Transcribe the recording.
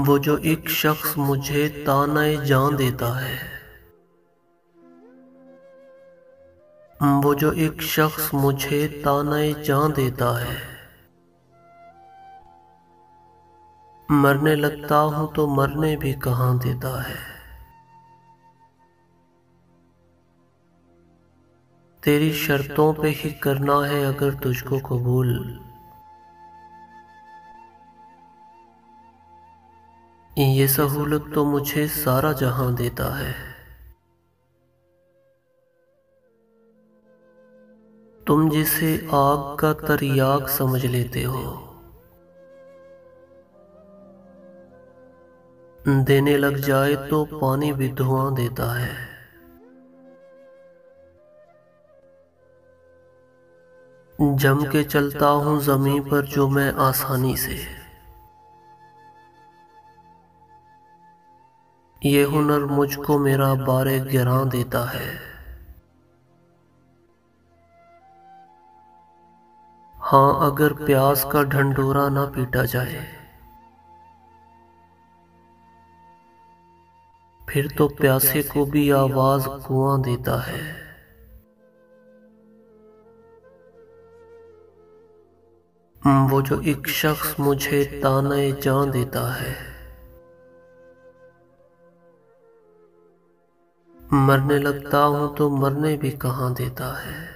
वो जो एक शख्स मुझे ताने जान देता है, वो जो एक शख्स मुझे ताने जान देता है। मरने लगता हूं तो मरने भी कहाँ देता है। तेरी शर्तों पे ही करना है अगर तुझको कबूल, ये सहूलत तो मुझे सारा जहां देता है। तुम जिसे आग का तरियाक समझ लेते हो, देने लग जाए तो पानी भी धुआं देता है। जम के चलता हूं जमीन पर जो मैं आसानी से, ये हुनर मुझको मेरा बारे गिरां देता है। हाँ, अगर प्यास का ढंढोरा ना पीटा जाए, फिर तो प्यासे को भी आवाज कुआं देता है। वो जो एक शख्स मुझे ताने जान देता है, मरने लगता हूं तो मरने भी कहाँ देता है।